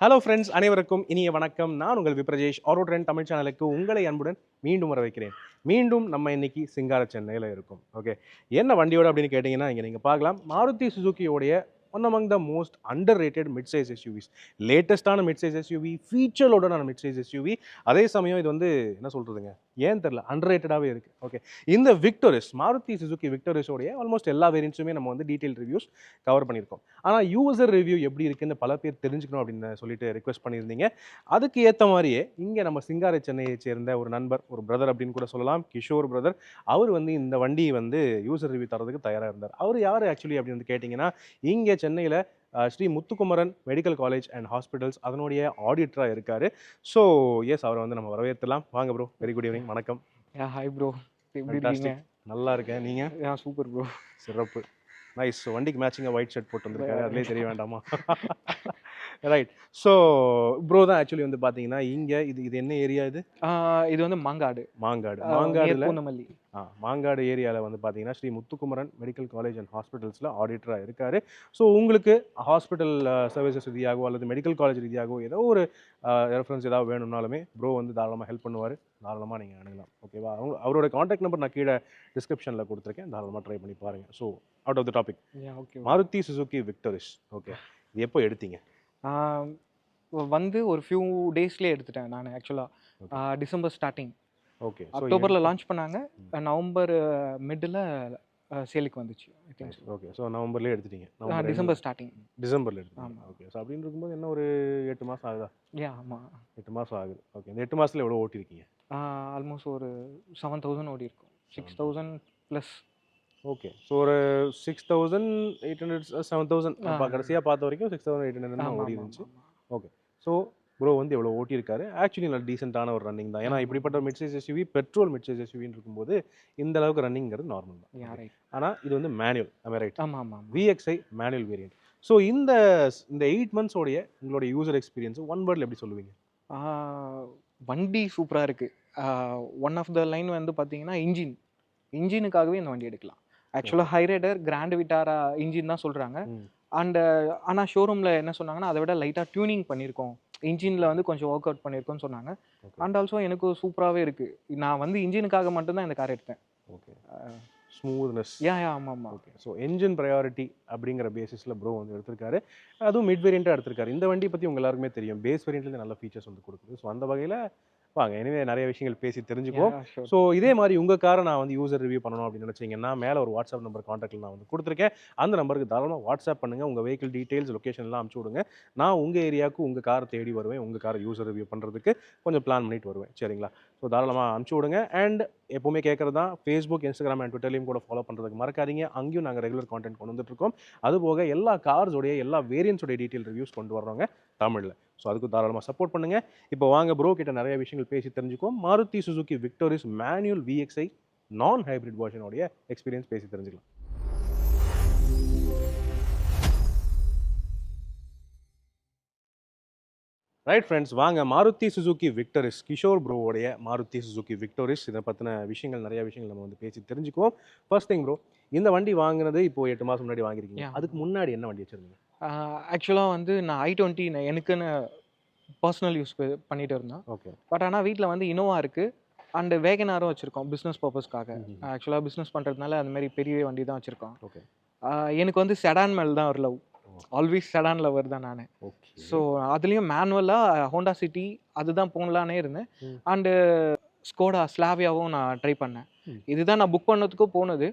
Hello friends, அனைவருக்கும் இனிய வணக்கம். நான் உங்கள் விப்ரஜேஷ். ஆரோ ட்ரெண்ட் தமிழ் சேனலுக்கு உங்களை அன்புடன் மீண்டும் வரவேற்கிறேன். மீண்டும் நம்ம இன்னைக்கு சிங்கார சென்னையில் இருக்கோம். ஓகே, என்ன வண்டியோட அப்படின்னு கேட்டிங்கன்னா, இங்கே நீங்கள் பார்க்கலாம் மாருதி சுசுக்கியோடைய one among the most underrated mid size SUVs. லேட்டஸ்டான மிட் சைஸ் எஸ்யூவி, ஃபீச்சரோடான மிட் சைஸ் எஸ்யூவி. அதே சமயம் இது வந்து என்ன சொல்கிறதுங்க, ஏன் தெரில, அண்டர் ரேட்டடாகவே இருக்குது. ஓகே, இந்த விக்டோரிஸ், மாருதி சுசுக்கி விக்டோரிஸோடைய ஆல்மோஸ்ட் எல்லா வேரியன்ட்ஸுமே நம்ம வந்து டீட்டெயில் ரிவ்யூஸ் கவர் பண்ணியிருக்கோம். ஆனால் யூசர் ரிவ்யூ எப்படி இருக்குன்னு பல பேர் தெரிஞ்சுக்கணும் அப்படின்னு சொல்லிட்டு ரிக்வெஸ்ட் பண்ணியிருந்தீங்க. அதுக்கு ஏற்ற மாதிரியே இங்கே நம்ம சிங்கார சென்னையை சேர்ந்த ஒரு நண்பர், ஒரு பிரதர் அப்படின்னு கூட சொல்லலாம், கிஷோர் பிரதர். அவர் வந்து இந்த வண்டியை வந்து யூசர் ரிவ்யூ தரதுக்கு தயாராக இருந்தார். அவர் யார் ஆக்சுவலி அப்படின்னு வந்து கேட்டிங்கன்னா, இங்கே சென்னையில் Shri Muthukumaran medical college and hospitals அதனுடைய ஆடிட்டராக இருக்கார். ஸோ எஸ், அவரை வந்து நம்ம வரவேற்றலாம். வாங்க ப்ரோ, வெரி குட் ஈவினிங், வணக்கம். ஹாய் ப்ரோ, எப்படி இருக்கீங்க? நல்லா இருக்கேன், நீங்கள்? Super bro. சிறப்பு, நைஸ். வண்டிக்கு மேட்சிங்காக ஒயிட் ஷர்ட் போட்டு வந்திருக்காரு, அதுலேயே தெரிய வேண்டாமா? ரைட். ஸோ ப்ரோ தான் ஆக்சுவலி வந்து பார்த்தீங்கன்னா, இங்கே இது என்ன ஏரியா இது? இது வந்து மாங்காடு. மாங்காடுல பூந்தமல்லி. மாங்காடு ஏரியாவில் வந்து பார்த்தீங்கன்னா Sri Muthukumaran medical college and ஹாஸ்பிட்டல்ஸில் ஆடிட்டராக இருக்கார். ஸோ உங்களுக்கு ஹாஸ்பிட்டல் சர்வீசஸ் ரீதியாகவோ அல்லது மெடிக்கல் காலேஜ் ரீதியாகவோ ஏதோ ஒரு ரெஃபரன்ஸ் ஏதாவது வேணும்னாலுமே ப்ரோ வந்து தாராளமாக ஹெல்ப் பண்ணுவார். தாராளமாக நீங்கள் அணுகலாம். ஓகேவா? அவரோட காண்டாக்ட் நம்பர் நான் கீழே டிஸ்கிரிப்ஷனில் கொடுத்துருக்கேன், தாராளமாக ட்ரை பண்ணி பாருங்கள். So out of the topic, okay. Maruti Suzuki Victoris. Okay, இது எப்போ எடுத்தீங்க? வந்து ஒரு ஃபியூ டேஸ்லேயே எடுத்துட்டேன் நான் ஆக்சுவலாக. December starting. ஓகே, அக்டோபரில் லான்ச் பண்ணாங்க. நவம்பர் மிடில் சேலுக்கு வந்துச்சு. ஓகே, ஸோ நவம்பர்லேயே எடுத்துட்டீங்க? December starting. டிசம்பரில் எடுத்தீங்க. ஓகே, ஸோ அப்படின்னு இருக்கும்போது என்ன ஒரு 8 மாதம் ஆகுதா? ஆமாம், 8 மாதம் ஆகுது. ஓகே, இந்த 8 மாதத்தில் எவ்வளோ ஓட்டிருக்கீங்க? ஆல்மோஸ்ட் ஒரு 7,000 ஓடி இருக்கும். 6,000 ப்ளஸ். ஓகே, ஸோ ஒரு 6,800 7,000 கடைசியாக பார்த்த வரைக்கும் 6,800 ஓடி இருந்துச்சு. ஓகே, ஸோ ப்ரோ வந்து எவ்வளோ ஓட்டியிருக்காரு? ஆக்சுவலி நல்ல டீசெண்டான ஒரு ரன்னிங் தான். ஏன்னா இப்படிப்பட்ட mid size SUV, petrol mid size எஸ்யூவின்னு இருக்கும்போது இந்த அளவுக்கு ரன்னிங்கிறது நார்மல் தான். ஆனால் இது வந்து மேனுவல், ரைட்? ஆமாம், VXI மேனுவல் வேரியன்ட். ஸோ இந்த 8 மந்த்ஸோடைய உங்களோட யூசர் எக்ஸ்பீரியன்ஸ் ஒன் வேர்டில் எப்படி சொல்லுவீங்க? வண்டி சூப்பராக இருக்குது. ஒன் ஆஃப் த லைன் வந்து பார்த்தீங்கன்னா இன்ஜினுக்காகவே இந்த வண்டி எடுக்கலாம். ஆக்சுவலாக ஹைரைடர் கிராண்ட் விட்டாரா இன்ஜின் தான் சொல்கிறாங்க. ஆனால் ஷோரூமில் என்ன சொன்னாங்கன்னா, அதை விட லைட்டாக டியூனிங் பண்ணியிருக்கோம், இன்ஜினில் வந்து கொஞ்சம் ஒர்க் அவுட் பண்ணியிருக்கோம்னு சொன்னாங்க. அண்ட் ஆல்சோ எனக்கு சூப்பராகவே இருக்குது. நான் வந்து இன்ஜினுக்காக மட்டும்தான் இந்த கார் எடுத்தேன். Okay, smoothness. ஆமாம். ஓகே, ஸோ என்ஜின் ப்ரையாரிட்டி அப்படிங்கிற பேசிஸில் ப்ரோ வந்து எடுத்திருக்காரு. அதுவும் மிட் வேரியண்ட்டாக எடுத்திருக்காரு. இந்த வண்டி பற்றி உங்க எல்லாருக்குமே தெரியும், பேஸ் வேரியண்ட்லேருந்து நல்ல ஃபீச்சர்ஸ் வந்து கொடுக்குது. ஸோ அந்த வகையில் வாங்க எனவே நிறைய விஷயங்கள் பேசி தெரிஞ்சுக்குவோம். ஸோ இதே மாதிரி உங்கள் காரை நான் வந்து யூசர் ரிவ்யூ பண்ணணும் அப்படின்னு நினச்சிங்கன்னா, மேலே ஒரு வாட்ஸ்அப் நம்பர் காண்டாக்டில் நான் வந்து கொடுத்துருக்கேன். அந்த நம்பருக்கு தாராளமாக வாட்ஸ்அப் பண்ணுங்கள். உங்கள் வெஹிக்கிள் டீட்டெயில்ஸ், லொக்கேஷன் எல்லாம் அனுப்பிச்சி விடுங்க. நான் உங்கள் ஏரியாவுக்கு உங்கள் காரை தேடி வருவேன். உங்கள் காரை யூசர் ரிவ்யூ பண்ணுறதுக்கு கொஞ்சம் பிளான் பண்ணிட்டு வருவேன். சரிங்களா? ஸோ தாராளமாக அனுப்பிச்சி விடுங்க. அண்ட் எப்போவுமே கேட்குறது தான், ஃபேஸ்புக், இன்ஸ்டாகிராம் அண்ட் ட்விட்டர்லையும் கூட ஃபாலோ பண்ணுறதுக்கு மறக்காதீங்க. அங்கேயும் நாங்கள் ரெகுலர் கான்டென்ட் கொண்டு வந்துட்டுருக்கோம். அதுபோக எல்லா கார்ஸோடைய எல்லா வேரியன்ஸோடைய டீட்டெயில் ரிவ்யூஸ் கொண்டு வர்றோங்க தமிழில். ஸோ அதுக்கு தாராளமாக சப்போர்ட் பண்ணுங்கள். இப்போ வாங்க ப்ரோ கிட்ட நிறைய விஷயங்கள் பேசி தெரிஞ்சுக்குவோம். Maruti Suzuki Victoris manual VXI நான் ஹைப்ரிட் வெர்ஷனோடைய எக்ஸ்பீரியன்ஸ் பேசி தெரிஞ்சுக்கலாம். ரைட் ஃப்ரெண்ட்ஸ், வாங்க மாருதி சுசுகி விக்டோரிஸ், கிஷோர் ப்ரோவோடைய மாருதி சுசுகி விக்டோரிஸ், இதை பற்றின விஷயங்கள், நிறைய விஷயங்கள் நம்ம வந்து பேசி தெரிஞ்சுக்குவோம். ஃபர்ஸ்ட் திங் ப்ரோ, இந்த வண்டி வாங்கினது இப்போ 8 மாதம் முன்னாடி வாங்கியிருக்கீங்க. அதுக்கு முன்னாடி என்ன வண்டி வச்சுருந்தீங்க? ஆக்சுவலாக வந்து நான் i20 எனக்குன்னு பர்சனல் யூஸ் பண்ணிட்டு இருந்தேன். ஓகே, பட் ஆனால் வீட்டில் வந்து இனோவா இருக்குது அண்டு வேகனாரும் வச்சுருக்கோம் பிஸ்னஸ் பர்பஸ்க்காக. ஆக்சுவலாக பிஸ்னஸ் பண்ணுறதுனால அந்த மாதிரி பெரிய வண்டி தான் வச்சுருக்கோம். ஓகே, எனக்கு வந்து செடான் மேல் தான் ஒரு லவ். ஆல்வேஸ் செடான் லவர் தான் நான். ஸோ அதுலேயும் மேனுவலாக ஹோண்டா சிட்டி அதுதான் போகலானே இருந்தேன். அண்டு ஸ்கோடா ஸ்லாவியாவும் நான் ட்ரை பண்ணேன். இதுதான் நான் புக் பண்ணதுக்கும் போனது.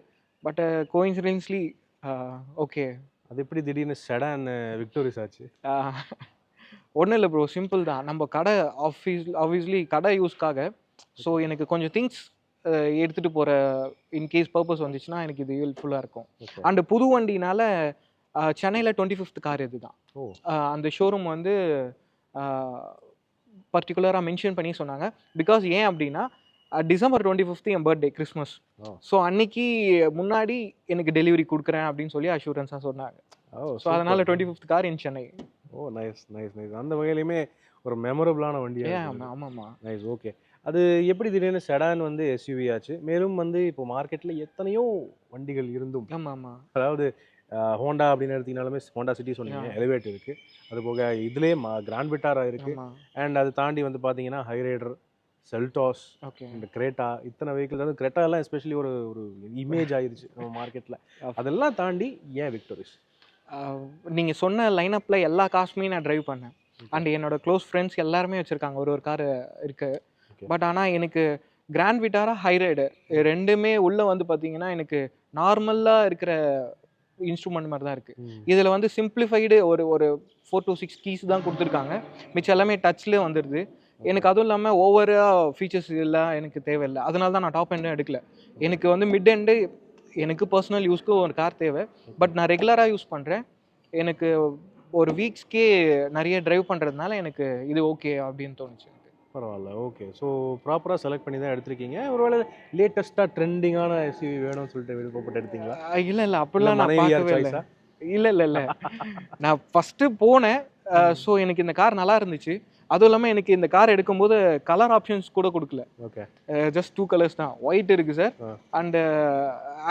But coincidentally okay. அது எப்படி திடீர்னு செடான் விக்டோரிஸ் ஆச்சு? ஒன்றும் இல்லை ப்ரோ, சிம்பிள் தான். நம்ம கடை ஆப்வியஸ்லி கடை யூஸ்க்காக. ஸோ எனக்கு கொஞ்சம் திங்ஸ் எடுத்துகிட்டு போகிற இன்கேஸ் பர்பஸ் வந்துச்சுன்னா எனக்கு இது ஹெல்ப்ஃபுல்லாக இருக்கும். அண்டு புது வண்டினால சென்னையில் 25th கார் இது தான். அந்த ஷோரூம் வந்து பர்டிகுலராக மென்ஷன் பண்ணி சொன்னாங்க. பிகாஸ் ஏன் அப்படின்னா, டிசம்பர் 25th என் பர்த்டே, கிறிஸ்மஸ். ஸோ அன்னைக்கு முன்னாடி எனக்கு டெலிவரி கொடுக்குறேன் அப்படின்னு சொல்லி அஷூரன்ஸாக சொன்னாங்க. ஸோ அதனால் 25th car in Chennai. O nice nice nice. அந்த வகையிலுமே ஒரு மெமரபிளான வண்டி. ஆமாம்மா, நைஸ். ஓகே, அது எப்படி திடீர்னு செடான் வந்து SUV ஆச்சு? மேலும் வந்து இப்போ மார்க்கெட்டில் எத்தனையோ வண்டிகள் இருந்தும், ஆமாம், அதாவது ஹோண்டா அப்படின்னு எடுத்தீங்கனாலுமே ஹோண்டா சிட்டி சொன்னீங்க, எலிவேட் இருக்கு. அது போக இதுலேயே கிராண்ட் விட்டாரா இருக்கு. ஆமா. அண்ட் அது தாண்டி வந்து பார்த்தீங்கன்னா ஹைரைடர், செல்டாஸ், ஓகே. இந்த கிரேட்டா, இத்தனை வெஹிக்கிள் வந்து கிரெட்டா எல்லாம் எஸ்பெஷலி ஒரு ஒரு இமேஜ் ஆயிருச்சு நம்ம மார்க்கெட்டில். அதெல்லாம் தாண்டி ஏன் விக்டோரிஸ்? நீங்க சொன்ன லைனப்ல எல்லா காசுமே நான் டிரைவ் பண்ணேன். அண்ட் என்னோட க்ளோஸ் ஃப்ரெண்ட்ஸ் எல்லாருமே வச்சிருக்காங்க, ஒரு கார் இருக்கு. Okay. பட் ஆனால் எனக்கு கிராண்ட் விட்டாரா ஹைரைடர் ரெண்டுமே உள்ள வந்து பார்த்தீங்கன்னா எனக்கு நார்மலாக இருக்கிற இன்ஸ்ட்ருமெண்ட் மாதிரி தான் இருக்கு. இதில் வந்து சிம்பிளிஃபைடு ஒரு ஒரு 4 to 6 கீஸ் தான் கொடுத்துருக்காங்க. மிச்சம் எல்லாமே டச்லேயே வந்துடுது. எனக்கு அதுவும் இல்லாமல் ஓவராக ஃபீச்சர்ஸ் எல்லாம் எனக்கு தேவையில்லை. அதனால தான் நான் டாப் எண்டும் எடுக்கல. எனக்கு வந்து மிட் எண்டு எனக்கு பர்சனல் யூஸ்க்கு ஒரு கார் தேவை. பட் நான் ரெகுலராக யூஸ் பண்ணுறேன். எனக்கு ஒரு வீக்ஸ்க்கே நிறைய டிரைவ் பண்ணுறதுனால எனக்கு இது ஓகே அப்படின்னு தோணுச்சு. பரவாயில்ல, ஓகே. ஸோ ப்ராப்பராக செலக்ட் பண்ணி தான் எடுத்திருக்கீங்க. ஒருவேளை லேட்டஸ்ட்டாக ட்ரெண்டிங்கான எஸ்யூவி வேணும்னு சொல்லிட்டு விருப்பப்பட்டு எடுத்தீங்களா? இல்லை இல்லை, அப்படிலாம் நான் பார்க்கவே இல்லை. சாய்ஸா? இல்லை இல்லை இல்லை, நான் ஃபஸ்ட்டு போனேன். ஸோ எனக்கு இந்த கார் நல்லா இருந்துச்சு. அதுவும் இல்லாமல் எனக்கு இந்த கார் எடுக்கும்போது கலர் ஆப்ஷன்ஸ் கூட கொடுக்கல. ஓகே. ஜஸ்ட் 2 கலர்ஸ் தான். ஒயிட் இருக்குது sir, and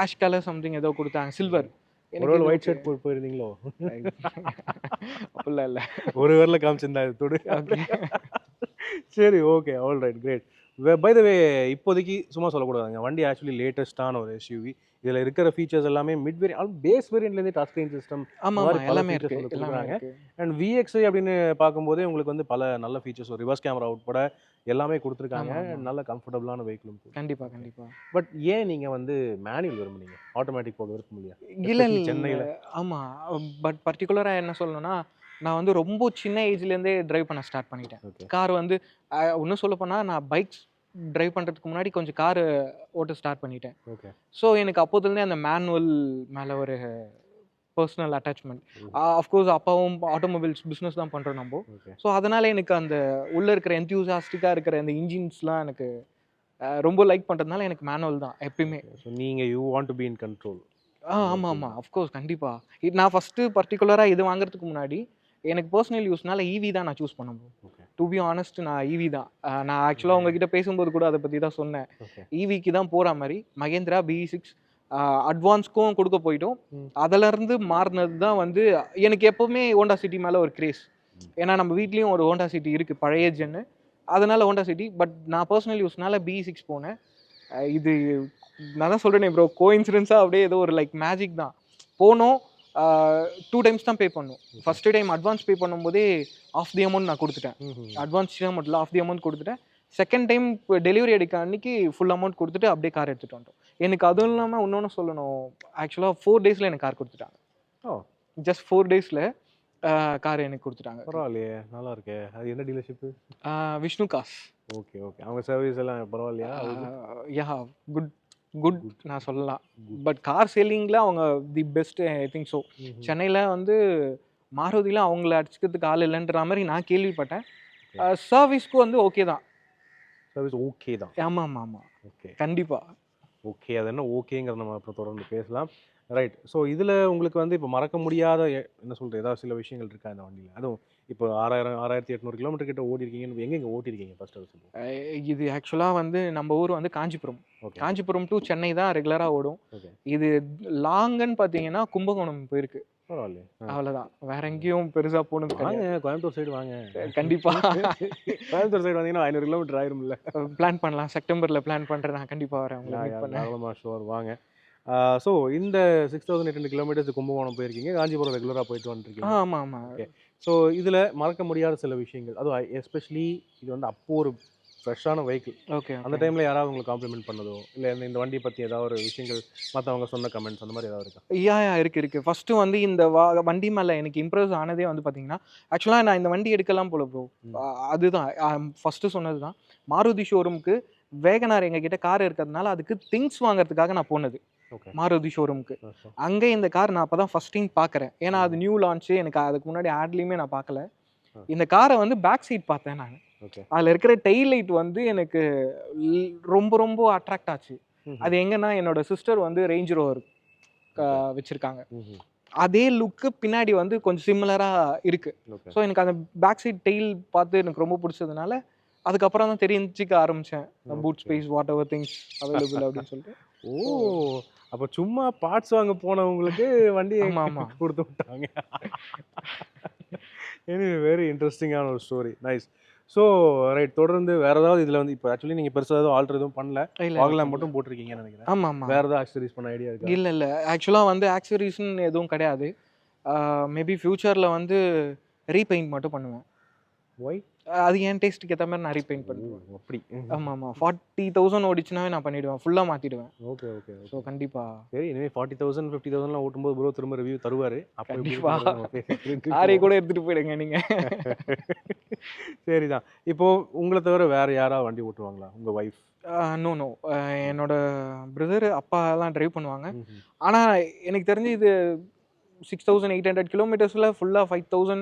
ash colour something ஏதோ கொடுத்தாங்க, சில்வர். ஒருவேளை ஒயிட் ஷர்ட் போட்டு போயிருந்தீங்களோ? அப்படிலாம் இல்லை, ஒரு வேரில் காமிச்சிருந்தா தொடு. சரி, okay, all right, great. By the way, இப்போதைக்கு சும்மா சொல்லக்கூடாதுங்க, வண்டி ஆக்சுவலி லேட்டஸ்ட்டான ஒரு எஸ்யூவி. இதில் இருக்கிற ஃபீச்சர்ஸ் எல்லாமே மிட் வேரியன்ட், பேஸ் வேரியன்ட்லேருந்து டச் ஸ்க்ரீன் சிஸ்டம் எல்லாமே இருக்கு. அண்ட் VXI அப்படின்னு பார்க்கும்போதே உங்களுக்கு வந்து பல நல்ல ஃபீச்சர்ஸ், ரிவர்ஸ் கேமரா உட்பட எல்லாமே கொடுத்துருக்காங்க. நல்ல கம்ஃபர்டபுளான வெஹிக்கிளும். கண்டிப்பாக கண்டிப்பாக. பட் ஏன் நீங்கள் வந்து மேனுவல் விரும்புனீங்க, ஆட்டோமேட்டிக் போக விரும்ப முடியாது? இல்லை சென்னையில். ஆமாம், பட் பர்டிகுலராக என்ன சொல்லணும்னா, நான் வந்து ரொம்ப சின்ன ஏஜ்லேருந்தே டிரைவ் பண்ண ஸ்டார்ட் பண்ணிட்டேன். கார் வந்து இன்னும் சொல்ல போனால் நான் பைக்ஸ் டிரைவ் பண்ணுறதுக்கு முன்னாடி கொஞ்சம் கார் ஓட்ட ஸ்டார்ட் பண்ணிட்டேன். ஓகே. ஸோ எனக்கு அப்போதுலேருந்தே அந்த மேனுவல் மேலே ஒரு பர்சனல் அட்டாச்மெண்ட். அஃப்கோர்ஸ் அப்பாவும் ஆட்டோமொபைல்ஸ் பிஸ்னஸ் தான் பண்ணுறோம் நம்ம. ஸோ அதனால் எனக்கு அந்த உள்ளே இருக்கிற என்த்யூசியாஸ்டிக்காக இருக்கிற அந்த இன்ஜின்ஸ்லாம் எனக்கு ரொம்ப லைக் பண்ணுறதுனால எனக்கு மேனுவல் தான் எப்பயுமே. ஸோ நீங்கள் you want to be in control. ஆமாம் ஆமாம், அஃப்கோர்ஸ் கண்டிப்பாக. நான் ஃபஸ்ட்டு பர்டிகுலராக இது வாங்குறதுக்கு முன்னாடி எனக்கு பர்சனல் யூஸ்னால ஈவி தான் நான் சூஸ் பண்ணுவேன். டு பி ஆனஸ்ட், நான் ஈவி தான். நான் ஆக்சுவலாக உங்ககிட்ட பேசும்போது கூட அதை பற்றி தான் சொன்னேன். ஈவிக்கு தான் போகிற மாதிரி மகேந்திரா BE6 அட்வான்ஸ்க்கும் கொடுக்க போயிட்டோம். அதிலேருந்து மாறினது தான் வந்து எனக்கு எப்போவுமே ஹோண்டா சிட்டி மேலே ஒரு கிரேஸ். ஏன்னா நம்ம வீட்லேயும் ஒரு ஹோண்டா சிட்டி இருக்குது, பழைய ஜென்னு. அதனால் ஹோண்டா சிட்டி. பட் நான் பர்சனல் யூஸ்னால BE6 போனேன். இது நான் தான் சொல்கிறேனே ப்ரோ, கோஇன்சிடென்ஸாக அப்படியே ஏதோ ஒரு லைக் மேஜிக் தான். போனோம், 2 டைம்ஸ் தான் பே பண்ணோம். ஃபஸ்ட்டு டைம் அட்வான்ஸ் பே பண்ணும்போதே ஆஃப் தி அமௌண்ட் நான் கொடுத்துட்டேன். அட்வான்ஸ் மட்டும் ஆஃப் தி அமௌண்ட் கொடுத்துட்டேன். செகண்ட் டைம் டெலிவரி எடுக்க அன்றைக்கி ஃபுல் அமௌண்ட் கொடுத்துட்டு அப்படியே கார் எடுத்துகிட்டு வந்தோம். எனக்கு அதுவும் இல்லாமல் இன்னொன்று சொல்லணும், ஆக்சுவலாக 4 டேஸில் எனக்கு கார் கொடுத்துட்டாங்க. ஜஸ்ட் 4 டேஸில் கார் எனக்கு கொடுத்துட்டாங்க. பரவாயில்லையே, நல்லா இருக்கே. அது என்ன dealership? Vishnu Cars. Okay okay. அவங்க சர்வீஸ் எல்லாம் பரவாயில்லையா? யா, குட் நான் சொல்லலாம். பட் கார் சேலிங்கில் அவங்க the best, I think so. சென்னையில் வந்து மாருதியில் அவங்கள அடிச்சுக்கிறதுக்கு ஆள் இல்லைன்ற மாதிரி நான் கேள்விப்பட்டேன். சர்வீஸ்க்கு வந்து ஓகே தான். சர்வீஸ் ஓகே தான். ஆமாம் ஆமாம் ஆமாம், ஓகே, கண்டிப்பாக ஓகே. அது என்ன ஓகேங்கிறத நம்ம அப்புறம் தொடர்ந்து பேசலாம். ரைட். ஸோ இதில் உங்களுக்கு வந்து இப்போ மறக்க முடியாத என்ன சொல்கிறது, ஏதாவது சில விஷயங்கள் இருக்கா இந்த வண்டியில்? அதுவும் இப்போ 6800 கிலோமீட்டர் கிட்ட ஓடிருக்கீங்கன்னு, எங்கே ஓட்டிருக்கீங்க ஃபர்ஸ்ட் அது சொல்லுங்கள். இது ஆக்சுவலாக வந்து நம்ம ஊர் வந்து காஞ்சிபுரம். காஞ்சிபுரம் டு சென்னை தான் ரெகுலராக ஓடும். இது லாங்குன்னு பார்த்தீங்கன்னா கும்பகோணம் போயிருக்கு. பரவாயில்ல, அவ்வளோதான். வேற எங்கேயும் பெருசாக போனது வாங்க, கோயம்புத்தூர் சைடு வாங்க. கண்டிப்பாக கோயம்புத்தூர் சைடு வந்தீங்கன்னா 500 கிலோமீட்டர் ஆயிரும்ல. பிளான் பண்ணலாம், செப்டம்பரில் பிளான் பண்ணுறேன். நான் கண்டிப்பாக வரேன். அவ்வளோமா ஷோர், வாங்க. ஸோ இந்த 6800 கிலோமீட்டர்ஸ் கும்பகோணம் போயிருக்கீங்க, காஞ்சிபுரம் ரெகுலராக போயிட்டு வந்துருக்கீங்க. ஆமாம் ஆமாம். ஓகே. ஸோ இதில் மறக்க முடியாத சில விஷயங்கள், அதுவும் எஸ்பெஷலி இது வந்து அப்போ ஒரு ஃப்ரெஷ்ஷான வெஹிக்கிள். ஓகே. அந்த டைமில் யாராவது உங்களுக்கு காம்ப்ளிமெண்ட் பண்ணதோ, இல்லை இந்த வண்டியை பற்றி ஏதாவது ஒரு விஷயங்கள் மற்றவங்க சொன்ன கமெண்ட்ஸ் அந்த மாதிரி ஏதாவது இருக்கா? யா இருக்குது. ஃபஸ்ட்டு வந்து இந்த வண்டி மேலே எனக்கு இம்ப்ரெஸ் ஆனதே வந்து பார்த்தீங்கன்னா, ஆக்சுவலாக நான் இந்த வண்டி எடுக்கலாம் போல ப்ரோ. அதுதான் ஃபஸ்ட்டு சொன்னது தான். மாருதி ஷோரூமுக்கு வேகனார் எங்ககிட்ட கார் இருக்கிறதுனால அதுக்கு திங்ஸ் வாங்குறதுக்காக நான் போனது மாருதி ஷோரூமுக்கு. அங்கே இந்த கார் நான் அப்போ தான் ஃபஸ்ட் டைம் பார்க்குறேன். ஏன்னா அது நியூ லான்ச்சு, எனக்கு அதுக்கு முன்னாடி ஆட்லேயுமே நான் பார்க்கல. இந்த காரை வந்து பேக் சைட் பார்த்தேன் நான். அதில் இருக்கிற டெய்ல் லைட் வந்து எனக்கு ரொம்ப ரொம்ப அட்ராக்ட் ஆச்சு. அது எங்கன்னா என்னோட சிஸ்டர் வந்து ரேஞ்ச் ரோவர் வச்சுருக்காங்க. அதே லுக்கு பின்னாடி வந்து கொஞ்சம் சிமிலராக இருக்குது. ஸோ எனக்கு அந்த பேக் சைட் டெய்ல் பார்த்து எனக்கு ரொம்ப பிடிச்சதுனால அதுக்கப்புறம் தான் தெரிஞ்சிக்க ஆரம்பித்தேன். Boot space, what ever things available அப்படின்னு சொல்லிட்டு. ஓ, அப்போ சும்மா பார்ட்ஸ் வாங்க போனவங்களுக்கு வண்டி ஆமா, ஆமா. கொடுத்து விட்டாங்க. வெரி இன்ட்ரெஸ்டிங்கான ஒரு ஸ்டோரி. நைஸ். ஸோ ரைட், தொடர்ந்து வேற ஏதாவது இதில் வந்து இப்போ ஆக்சுவலி நீங்கள் பெருசாக எதுவும் ஆல்டர் எதுவும் பண்ணல, இல்ல வாகலாம் மட்டும் போட்டிருக்கீங்கன்னு நினைக்கிறேன். ஆமா, ஆமா. வேற ஏதாவது ஆக்சரிஸ் பண்ண ஐடியா இருக்கா? இல்ல. ஆக்சுவலா வந்து ஆக்சஸரீஸ்ன்னு எதுவும் கிடையாது. மேபி ஃபியூச்சர்ல வந்து ரீபெயிண்ட் மட்டும் பண்ணுவேன். ஒய்? அது என் டேஸ்ட்டுக்கு ஏத்த மாரி நான் ரீபெயிண்ட் பண்ணுவேன். அப்படி. ஆமாமா. 40,000 ஓடிச்சுனாவே நான் பண்ணிடுவேன். ஃபுல்லா மாத்திடுவேன். Okay okay. ஸோ கண்டிப்பா. சரி, இனிமே 40,000 50,000லாம் ஓட்டும்போது ப்ரோ திரும்ப ரிவ்யூ தருவாரு. அப்போ கண்டிப்பா. காரை கூட எடுத்துட்டு போயிடுங்க நீங்க. சரிதான். இப்போ உங்களை தவிர வேற யாரா வண்டி ஓட்டுவாங்களா? உங்க வைஃப்? No, no. என்னோட பிரதர், அப்பாலாம் டிரைவ் பண்ணுவாங்க. ஆனா எனக்கு தெரிஞ்சு இது 6,800 கிலோமீட்டர்ஸ்ல ஃபுல்லா 5,000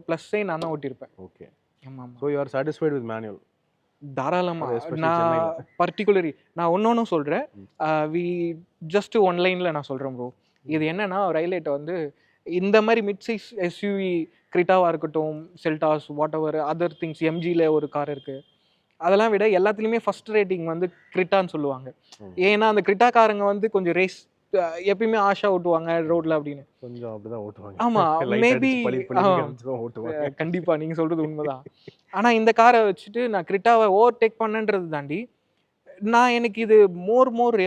ப்ளஸ்ஸே நான் தான் ஓட்டியிருப்பேன். ஓகே. ஆமாமா. So you are satisfied with manual? தாராளமா. எஸ்பெஷலி நான் சென்னையில். பர்ட்டிகுலரி நான் ஒன்னொன்னும் சொல்றேன். வி ஜஸ்ட் ஒன் லைன்ல நான் சொல்றேன் ப்ரோ. இது என்னன்னா ரயிலேட் வந்து இந்த மாதிரி மிட் சைஸ் எஸ்யூவி கிரிட்டாவா இருக்கட்டும், Seltos, whatever other things, எம்ஜில ஒரு கார் இருக்கு. அதெல்லாம் விட எல்லாத்துலயுமே ஃபர்ஸ்ட் ரேட்டிங் வந்து கிரிட்டான்னு சொல்லுவாங்க. ஏன்னா அந்த கிரிட்டா காரங்க வந்து கொஞ்சம் ரேஸ் எப்பயுமே ஆஷா ஓட்டுவாங்க ரோட்ல அப்படின்னு. கொஞ்சம் அப்படிதான் ஓட்டுவாங்க. ஆமா, லைட் மேபி அடிச்சு பளி பளி காமிச்சுதான் ஓட்டுவாங்க. கண்டிப்பா நீங்க சொல்றது உண்மைதான். ஆனா இந்த காரை வச்சுட்டு நான் கிரிட்டாவை ஓவர்டேக் பண்ணன்றது தாண்டி எனக்கு இது மோர்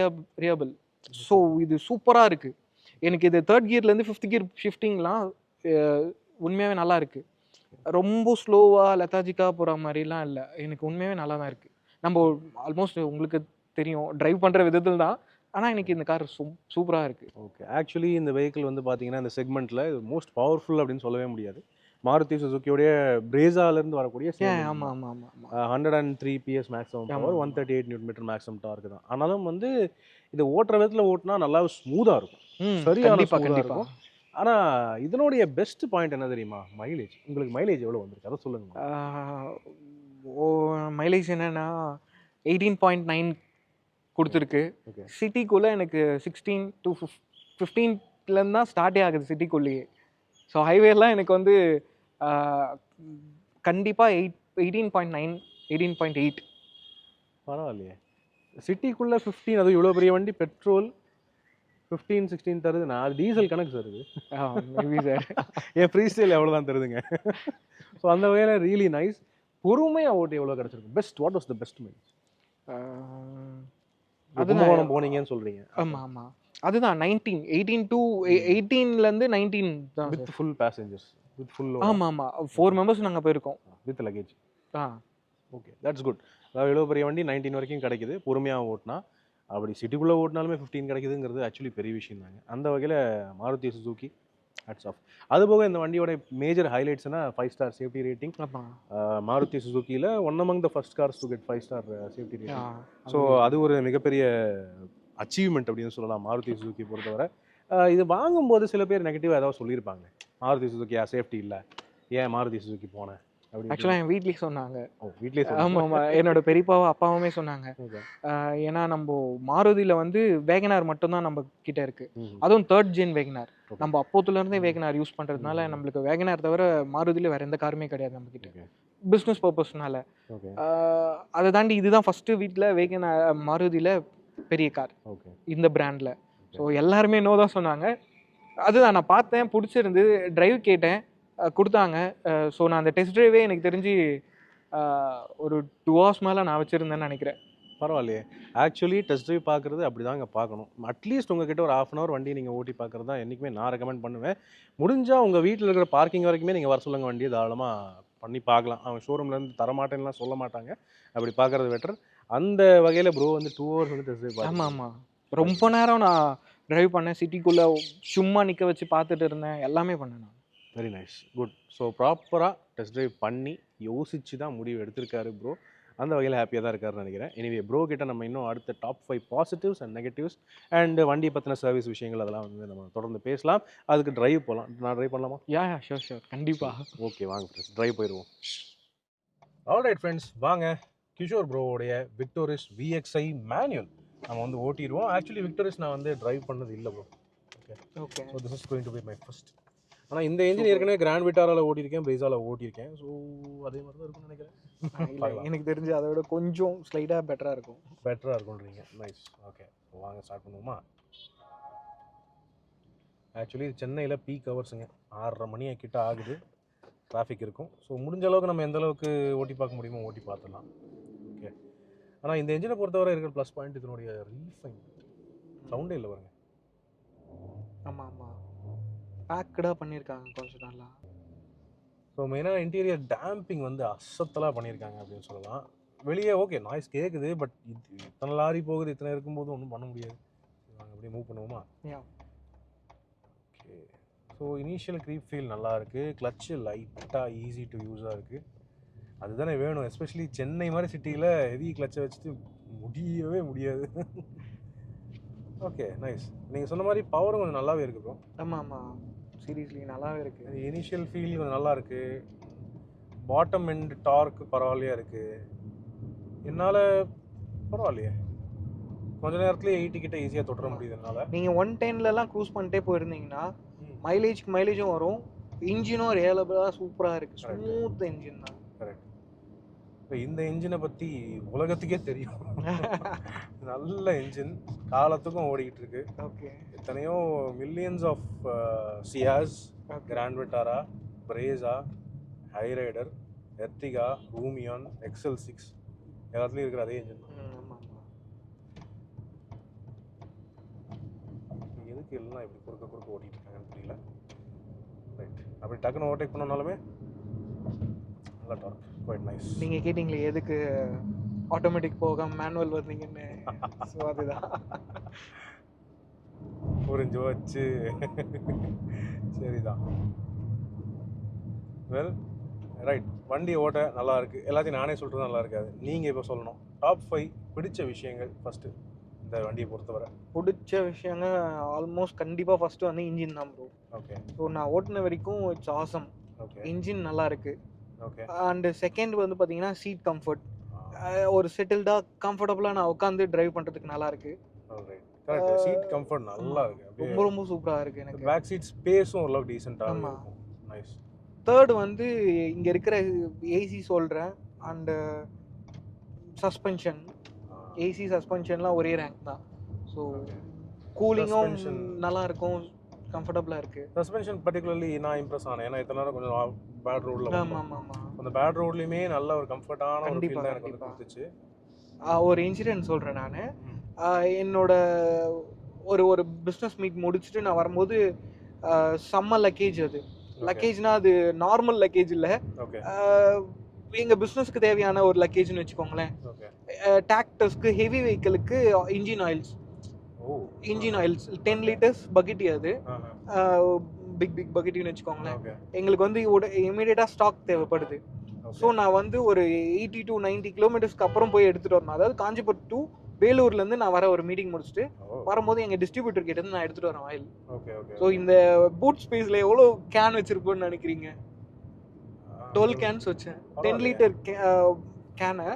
ரியபிள். ஸோ இது சூப்பரா இருக்கு. எனக்கு இது தேர்ட் கியர்ல இருந்து ஃபிஃப்த் கியர் ஷிஃப்டிங்லாம் உண்மையாவே நல்லா இருக்கு. ரொம்ப ஸ்லோவா லெத்தாஜிக்கா போற மாதிரிலாம் இல்லை. எனக்கு உண்மையாவே நல்லா தான் இருக்கு. நம்ம ஆல்மோஸ்ட் உங்களுக்கு தெரியும் டிரைவ் பண்ற விதத்தில் தான். ஆனா எனக்கு இந்த கார் சூப்பரா இருக்கு. ஓகே. ஆக்சுவலி இந்த வெஹிக்கிள் வந்து பார்த்தீங்கன்னா இந்த செக்மெண்ட்ல மோஸ்ட் பவர்ஃபுல் அப்படின்னு சொல்லவே முடியாது. மாருதி சுசுக்கியோடைய பிரேசாலேருந்து வரக்கூடிய சேம் ஆமா, ஆமா, ஆமா, ஆமா. 103 PS மேக்ஸிமம் ஆமா, பவர், ஆமா. 138 நியூட்டன் மீட்டர் மேக்ஸிமம் டார்க் தான். ஆனாலும் வந்து இதை ஓட்டுற விதத்தில் ஓட்டினா நல்லா ஸ்மூத்தாக இருக்கும். சரியான கண்டிப்பா, ஸ்மூத்தாக கண்டிப்பா. இருக்கும். ஆனால் இதனுடைய பெஸ்ட் பாயிண்ட் என்ன தெரியுமா? மைலேஜ். உங்களுக்கு மைலேஜ் எவ்வளோ வந்திருக்கு அதை சொல்லுங்க. மைலேஜ் என்னன்னா 18.9 கொடுத்துருக்கு. ஓகே. சிட்டிக்குள்ள எனக்கு 16 to 15லேருந்து தான் ஸ்டார்ட்டே ஆகுது சிட்டிக்குள்ளேயே. ஸோ ஹைவேலாம் எனக்கு வந்து கண்டிப்பாக 18.9 18.8. பரவாயில்லையே. சிட்டிக்குள்ளே 15, அதுவும் இவ்வளோ பெரிய வண்டி, பெட்ரோல் 15 16 தருது. நான் அது டீசல் கணக்கு தருது. Maybe sir. என் ஃப்ரீ ஸ்டைல் எவ்வளோ தான் தருதுங்க. ஸோ அந்த வகையில் ரியலி நைஸ். பொறுமையாக ஓட்டு எவ்வளோ கிடச்சிருக்கும்? Best, what was the best mileage? Kumbakonam போனீங்கன்னு சொல்கிறீங்க. ஆமாம், ஆமாம். அதுதான் 19 18 to 18லேருந்து 19 தான் with full passengers, with full. ஆமாம், ஆமாம். 4 மெம்பர்ஸ் நாங்கள் போயிருக்கோம். With luggage. Ah okay, that's good. அதாவது இவ்வளோ பெரிய வண்டி 19 வரைக்கும் கிடைக்குது பொறுமையாக ஓட்டினா. அப்படி சிட்டிக்குள்ளே ஓட்டினாலுமே 15 கிடைக்குதுங்கிறது ஆக்சுவலி பெரிய விஷயம் தாங்க. அந்த வகையில் மாருதி சுசுகி ஹேட்ஸ் ஆஃப். அதுபோக இந்த வண்டியோட மேஜர் ஹைலைட்ஸ்னா 5 ஸ்டார் சேஃப்டி ரேட்டிங். மாருதி சுசுகியில் one among the first cars to get 5 star safety rating. So அது ஒரு மிகப்பெரிய அச்சீவ்மெண்ட் அப்படின்னு சொல்லலாம் மாருதி சுசுகி பொறுத்தவரை. இது வாங்கும்போது சில பேர் நெகட்டிவாக ஏதாவது சொல்லியிருப்பாங்க, மாருதி சுசுகி சேஃப்டி இல்லை, ஏன் மாருதி சுசுகி போனேன் அப்படின்னு. ஆக்சுவலாக என் வீட்லேயே சொன்னாங்க. வீட்லேயே ஆமாம், ஆமாம். என்னோட பெரியப்பாவும் அப்பாவுமே சொன்னாங்க. ஏன்னா நம்ம மாருதியில் வந்து வேகனார் மட்டும்தான் நம்ம கிட்ட இருக்கு. அதுவும் தேர்ட் ஜென் வேகனார். நம்ம அப்போத்துலேருந்தே வேகனார் யூஸ் பண்ணுறதுனால நம்மளுக்கு வேகனார் தவிர மாருதியில் வேற எந்த காருமே கிடையாது நம்ம கிட்ட, பிஸ்னஸ் பர்பஸ்னால. அதை தாண்டி இதுதான் ஃபர்ஸ்ட் வீட்டில் வேகனார் மாருதியில் பெரிய கார் இந்த பிராண்டில். ஸோ எல்லாருமே நோ தான் சொன்னாங்க. அதுதான் நான் பார்த்தேன், பிடிச்சிருந்து, டிரைவ் கேட்டேன், கொடுத்தாங்க. ஸோ நான் அந்த டெஸ்ட் டிரைவே எனக்கு தெரிஞ்சு ஒரு 2 hours மேலே நான் வச்சுருந்தேன்னு நினைக்கிறேன். பரவாயில்லையே. ஆக்சுவலி டெஸ்ட் ட்ரைவ் பார்க்குறது அப்படி தாங்க பார்க்கணும். அட்லீஸ்ட் உங்ககிட்ட ஒரு 1/2 hour வண்டி நீங்கள் ஓட்டி பார்க்குறது தான் என்றைக்குமே நான் ரெக்கமெண்ட் பண்ணுவேன். முடிஞ்சால் உங்கள் வீட்டில் இருக்கிற பார்க்கிங் வரைக்குமே நீங்கள் வர சொல்லுங்கள், வண்டியை தாராளமாக பண்ணி பார்க்கலாம். அவங்க ஷோரூம்லேருந்து தரமாட்டேன்னுலாம் சொல்ல மாட்டாங்க. அப்படி பார்க்குறது பெட்டர். அந்த வகையில் ப்ரோ வந்து 2 hours வந்து டெஸ்ட் ட்ரைவ் பார்த்து. ஆமாம், ஆமாம். ரொம்ப நேரம் நான் டிரைவ் பண்ணேன். சிட்டிக்குள்ளே சும்மா நிற்க வச்சு பார்த்துட்டு இருந்தேன். எல்லாமே பண்ணேன் நான். Very nice, good. ஸோ ப்ராப்பராக டெஸ்ட் ட்ரைவ் பண்ணி யோசிச்சு தான் முடிவு எடுத்திருக்காரு ப்ரோ. அந்த வகையில் ஹாப்பியாக தான் இருக்காருன்னு நினைக்கிறேன். எனிவே ப்ரோ கிட்ட நம்ம இன்னும் அடுத்த top 5 positives and negatives and வண்டியை பற்றின சர்வீஸ் விஷயங்கள் அதெல்லாம் வந்து நம்ம தொடர்ந்து பேசலாம். அதுக்கு டிரைவ் போகலாம். நான் டிரைவ் பண்ணலாமா? யா ஷோர் கண்டிப்பாக. ஓகே, வாங்க ஃப்ரெண்ட்ஸ், டிரைவ் போயிடுவோம். ஆல்ரைட் ஃப்ரெண்ட்ஸ், வாங்க கிஷோர் ப்ரோவோடைய விக்டோரிஸ் VXI மேனுவல் நம்ம வந்து ஓட்டிடுவோம். ஆக்சுவலி விக்டோரிஸ் நான் வந்து டிரைவ் பண்ணது இல்லை bro. Okay, so this is going to be my first. ஆனால் இந்த இன்ஜின் ஏற்கனவே கிராண்ட் விட்டாரால் ஓட்டியிருக்கேன், பிரேஸாவில் ஓட்டியிருக்கேன். ஸோ அதே மாதிரி தான் இருக்கும்னு நினைக்கிறேன். எனக்கு தெரிஞ்சு அதை விட கொஞ்சம் ஸ்லைட்டாக பெட்டராக இருக்கும்ன்றீங்க. நைஸ். ஓகே, வாங்க ஸ்டார்ட் பண்ணுவோமா? ஆக்சுவலி சென்னையில் பீக் ஹவர்ஸுங்க, 6:30 மணி கிட்ட ஆகுது, டிராஃபிக் இருக்கும். ஸோ முடிஞ்ச அளவுக்கு நம்ம எந்த அளவுக்கு ஓட்டி பார்க்க முடியுமோ ஓட்டி பார்த்துடலாம். ஓகே. ஆனால் இந்த என்ஜினை பொறுத்தவரை இருக்கிற ப்ளஸ் பாயிண்ட் இதனுடைய ரீஃபைன் சவுண்டே இல்லை பாருங்க. ஆமாம் ஆமாம், பேக்கடாக பண்ணியிருக்காங்க கொஞ்சம் நல்லா. ஸோ மெயினாக இன்டீரியர் டேம்பிங் வந்து அசத்தலாக பண்ணியிருக்காங்க அப்படின்னு சொல்லலாம். வெளியே ஓகே நாய்ஸ் கேட்குது, பட் இத்தனை லாரி போகுது, இத்தனை இருக்கும்போது ஒன்றும் பண்ண முடியாது. நாங்கள் அப்படியே மூவ் பண்ணுவோமா? Okay. So initial creep feel நல்லா இருக்குது. கிளச்சு லைட்டாக ஈஸி டு யூஸாக இருக்குது. அதுதானே வேணும், எஸ்பெஷலி சென்னை மாதிரி சிட்டியில் ஹெவி கிளச்சை வச்சுட்டு முடியவே முடியாது. Okay nice. நீங்கள் சொன்ன மாதிரி பவரும் கொஞ்சம் நல்லாவே இருக்குது ப்ரோ. ஆமாம் ஆமாம், சீரியஸ்லி நல்லாவே இருக்குது. இனிஷியல் ஃபீல் கொஞ்சம் நல்லா இருக்குது. பாட்டம் எண்ட் டார்க் பரவாயில்லையா இருக்குது. என்னால் பரவாயில்லையே, கொஞ்ச நேரத்துலேயே 80 கிட்ட ஈஸியாக தொட்டுற முடியுது என்னால். நீங்கள் 110லலாம் க்ரூஸ் பண்ணிட்டே போயிருந்தீங்கன்னா மைலேஜும் வரும், இன்ஜினும் ரியலபிளாக சூப்பராக இருக்குது, ஸ்மூத் இன்ஜின் தான். கரெக்ட். இந்த இன்ஜினை பற்றி உலகத்துக்கே தெரியும். நல்ல இன்ஜின், காலத்துக்கும் ஓடிக்கிட்டு இருக்கு. ஓகே. எத்தனையோ மில்லியன்ஸ் ஆஃப் சியாஸ், கிராண்ட் விட்டாரா, பிரேஸா, ஹைரைடர், எர்டிகா, ரூமியான், XL6 எல்லாத்துலேயும் இருக்கிற அதே இன்ஜின் தான். எதுக்கு எல்லாம் இப்படி குறுக்க ஓடிட்டு இருக்காங்கன்னு தெரியல. ரைட், அப்படி டக்குன்னு ஓவர்டேக் பண்ணனாலுமே நல்லா டார்க், குவைட் நைஸ். நீங்கள் கேட்டிங்களே எதுக்கு ஆட்டோமேட்டிக் போகாம மேனுவல் வந்தீங்கன்னு, ஸோ அதுதான் புரிஞ்சு வச்சு. சரிதான். வெல் ரைட், வண்டி ஓட்ட நல்லா இருக்குது. எல்லாத்தையும் நானே சொல்கிறது நல்லா இருக்காது, நீங்கள் இப்போ சொல்லணும். டாப் 5 பிடிச்ச விஷயங்கள் ஃபஸ்ட்டு இந்த வண்டியை பொறுத்தவரை. பிடிச்ச விஷயங்க ஆல்மோஸ்ட் கண்டிப்பாக ஃபஸ்ட்டு வந்து இன்ஜின் தான் ப்ரோ. ஓகே. ஸோ நான் ஓட்டின வரைக்கும் இட்ஸ் ஆசம். ஓகே. இன்ஜின் நல்லா இருக்குது. ஓகே. அண்டு செகண்ட் வந்து பார்த்தீங்கன்னா சீட் கம்ஃபர்ட், ஒரு செட்டில்டாக கம்ஃபர்டபுளாக நான் உட்காந்து டிரைவ் பண்ணுறதுக்கு நல்லா இருக்குது. கரெக்ட், சீட் கம்ஃபர்ட் நல்லா இருக்கு, ரொம்ப ரொம்ப சூப்பராக இருக்குது எனக்கு. பேக் சீட் ஸ்பேஸும் ஓரளவுக்கு டீசெண்டாக இருக்கும். நைஸ். தேர்டு வந்து இங்கே இருக்கிற ஏசி சொல்கிறேன், அண்டு சஸ்பென்ஷன், ஏசி சஸ்பென்ஷன்லாம் ஒரே ரேங்க் தான். ஸோ கூலிங்கும் நல்லா இருக்கும், கம்ஃபர்டபுளாக இருக்குது. சஸ்பென்ஷன் பர்டிகுலர்லி நான் இம்ப்ரெஸ் ஆனேன், ஏன்னா இத்தனை நேரம் கொஞ்சம் பேட் ரோடில். ஆமாம் ஆமாம், அந்த பேட் ரோட்லையுமே நல்ல ஒரு கம்ஃபர்டான ஒரு ஃபீல் தான் எனக்கு வந்து கொடுத்துச்சு. ஒரு இன்சிடென்ட் சொல்கிறேன் நான். என்னோட ஒரு பிஸ்னஸ் மீட் முடிச்சுட்டு நான் வரும்போது செம்ம லக்கேஜ். அது லக்கேஜ்னா அது நார்மல் லக்கேஜ் இல்லை, எங்கள் பிஸ்னஸ்க்கு தேவையான ஒரு லக்கேஜ்னு வச்சுக்கோங்களேன். டிராக்டர்ஸ்க்கு, ஹெவி வெஹிக்கிளுக்கு இன்ஜின் ஆயில்ஸ். 10 liters பக்கெட்டி, அது பிக் பக்கெட்டின்னு வச்சுக்கோங்களேன். எங்களுக்கு வந்து இமீடியட்டாக ஸ்டாக் தேவைப்படுது. ஸோ நான் வந்து ஒரு 80 to 90 கிலோமீட்டர்ஸ்க்கு அப்புறம் போய் எடுத்துகிட்டு வரணும். அதாவது காஞ்சிபுரம் டு வேலூர்லேருந்து நான் வர ஒரு மீட்டிங் முடிச்சுட்டு வரும்போது எங்கள் டிஸ்ட்ரிபியூட்டர் கிட்ட இருந்து நான் எடுத்துகிட்டு வரேன் ஆயில். ஸோ இந்த பூட் ஸ்பேஸில் எவ்வளோ கேன் வச்சுருப்போன்னு நினைக்கிறீங்க? 12 கேன்ஸ் வச்சேன். 10 liter கேனை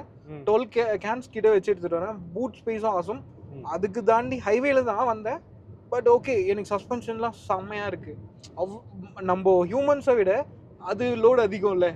12 கேன்ஸ் கிட்ட வச்சு எடுத்துகிட்டு வரேன். பூட் ஸ்பேஸும் ஆசம். அதுக்கு தாண்டி ஹைவேல தான் வந்தேன், பட் ஓகே எனக்கு சஸ்பென்ஷன்லாம் செம்மையாக இருக்குது. நம்ம ஹியூமன்ஸை விட அது லோடு அதிகம் இல்லை.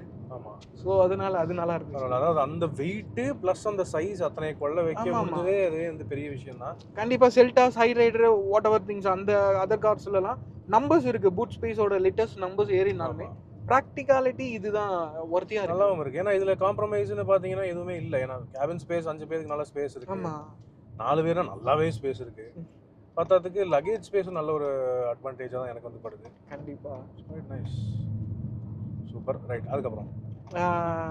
ஸோ அதனால அது நல்லா இருக்கு. அதாவது அந்த வெயிட் ப்ளஸ் அந்த சைஸ் அத்தனை கொள்ள வைக்க முடிஞ்சதே அது வந்து பெரிய விஷயம் தான். கண்டிப்பாக Seltos, Hyryder, what ever things, அந்த அதர் கார்ஸ்லாம் நம்பர்ஸ் இருக்குது. பூட் ஸ்பேஸோட லிட்டர்ஸ் நம்பர்ஸ் ஏறினாலுமே ப்ராக்டிகாலிட்டி இதுதான் ஒர்த்தியாக இருக்கு, நல்லாவும் இருக்குது. ஏன்னா இதில் காம்ப்ரமைஸ்னு பார்த்தீங்கன்னா எதுவுமே இல்லை. ஏன்னா கேபின் ஸ்பேஸ் 5 பேருக்கு நல்ல ஸ்பேஸ் இருக்குது. ஆமாம், 4 பேர்னா நல்லாவே ஸ்பேஸ் இருக்குது. பார்த்ததுக்கு லக்கேஜ் ஸ்பேஸும் நல்ல ஒரு அட்வான்டேஜாக தான் எனக்கு வந்து படுது. கண்டிப்பாக. Nice, super. ரைட்,